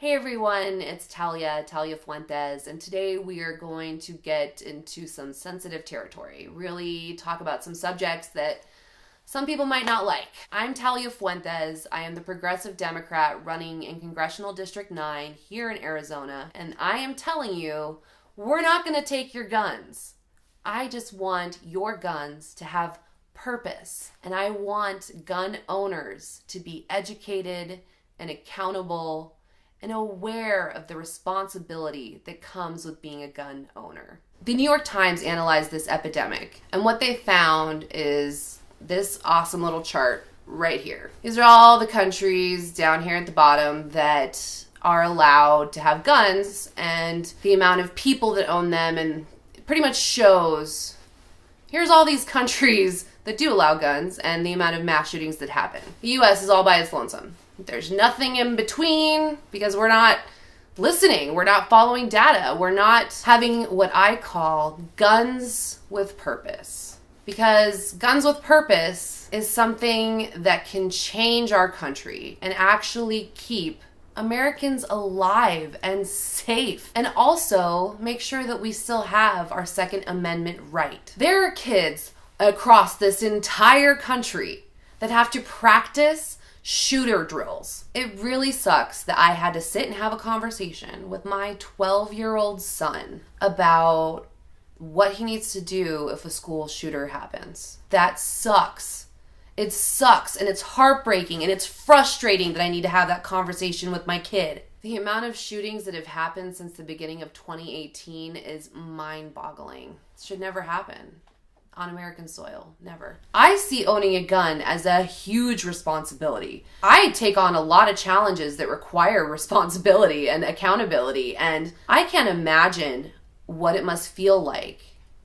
Hey everyone, it's Talia Fuentes, and today we are going to get into some sensitive territory. Really talk about some subjects that some people might not like. I'm Talia Fuentes. I am the Progressive Democrat running in Congressional District 9 here in Arizona, and I am telling you, we're not going to take your guns. I just want your guns to have purpose, and I want gun owners to be educated and accountable and aware of the responsibility that comes with being a gun owner. The New York Times analyzed this epidemic, and what they found is this awesome little chart right here. These are all the countries down here at the bottom that are allowed to have guns and the amount of people that own them, and it pretty much shows here's all these countries that do allow guns and the amount of mass shootings that happen. The US is all by its lonesome. There's nothing in between because we're not listening. We're not following data. We're not having what I call guns with purpose. Because guns with purpose is something that can change our country and actually keep Americans alive and safe, and also make sure that we still have our Second Amendment right. There are kids across this entire country that have to practice shooter drills. It really sucks that I had to sit and have a conversation with my 12-year-old son about what he needs to do if a school shooter happens. That sucks. It sucks, and it's heartbreaking, and it's frustrating that I need to have that conversation with my kid. The amount of shootings that have happened since the beginning of 2018 is mind-boggling. It should never happen on American soil. Never. I see owning a gun as a huge responsibility. I take on a lot of challenges that require responsibility and accountability, and I can't imagine what it must feel like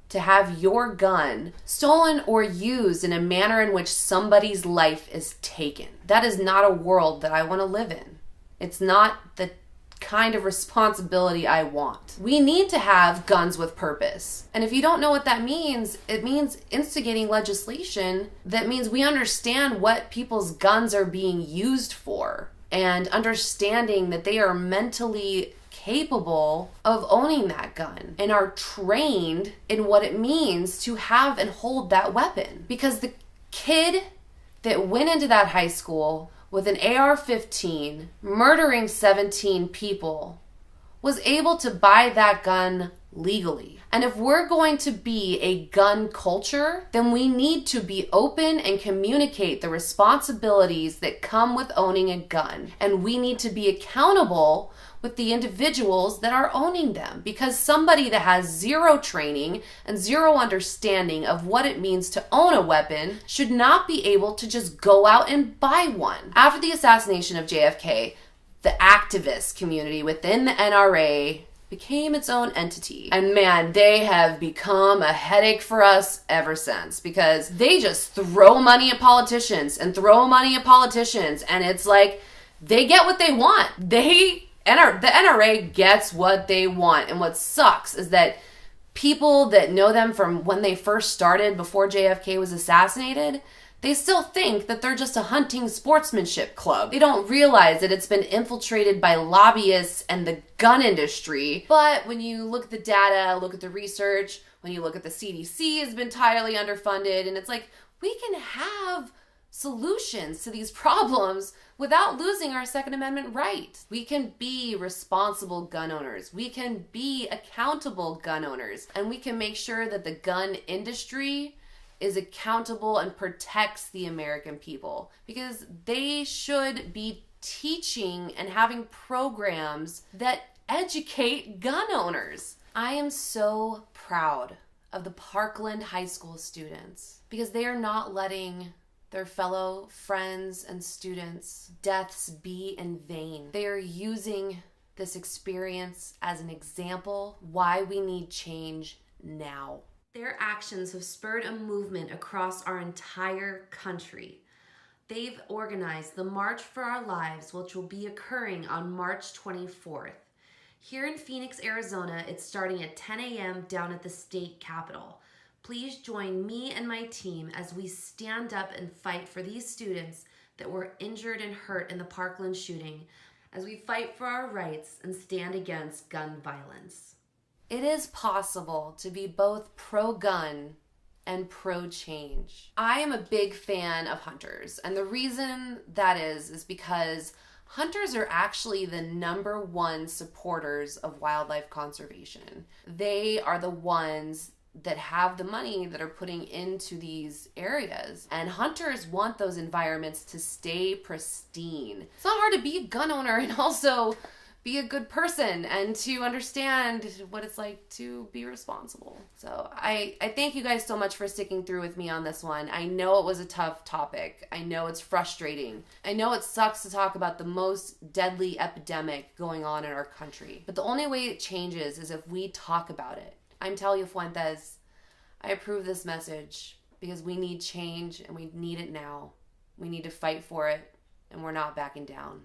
to have your gun stolen or used in a manner in which somebody's life is taken. That is not a world that I want to live in. It's not the kind of responsibility I want. We need to have guns with purpose. And if you don't know what that means, it means instigating legislation that means we understand what people's guns are being used for, and understanding that they are mentally capable of owning that gun and are trained in what it means to have and hold that weapon. Because the kid that went into that high school with an AR-15, murdering 17 people, was able to buy that gun legally. And if we're going to be a gun culture, then we need to be open and communicate the responsibilities that come with owning a gun. And we need to be accountable with the individuals that are owning them, because somebody that has zero training and zero understanding of what it means to own a weapon should not be able to just go out and buy one. After the assassination of JFK, the activist community within the NRA became its own entity. And man, they have become a headache for us ever since, because they just throw money at politicians and throw money at politicians, and it's like they get what they want. The NRA gets what they want. And what sucks is that people that know them from when they first started, before JFK was assassinated, they still think that they're just a hunting sportsmanship club. They don't realize that it's been infiltrated by lobbyists and the gun industry. But when you look at the data, look at the research, when you look at the CDC has been entirely underfunded, and it's like, we can have solutions to these problems without losing our Second Amendment right. We can be responsible gun owners. We can be accountable gun owners. And we can make sure that the gun industry is accountable and protects the American people, because they should be teaching and having programs that educate gun owners. I am so proud of the Parkland High School students, because they are not letting their fellow friends and students' deaths be in vain. They are using this experience as an example why we need change now. Their actions have spurred a movement across our entire country. They've organized the March for Our Lives, which will be occurring on March 24th. Here in Phoenix, Arizona, it's starting at 10 a.m. down at the state capitol. Please join me and my team as we stand up and fight for these students that were injured and hurt in the Parkland shooting, as we fight for our rights and stand against gun violence. It is possible to be both pro-gun and pro-change. I am a big fan of hunters, and the reason that is because hunters are actually the number one supporters of wildlife conservation. They are the ones that have the money that are putting into these areas. And hunters want those environments to stay pristine. It's not hard to be a gun owner and also be a good person and to understand what it's like to be responsible. So I thank you guys so much for sticking through with me on this one. I know it was a tough topic. I know it's frustrating. I know it sucks to talk about the most deadly epidemic going on in our country. But the only way it changes is if we talk about it. I'm Talia Fuentes. I approve this message because we need change and we need it now. We need to fight for it and we're not backing down.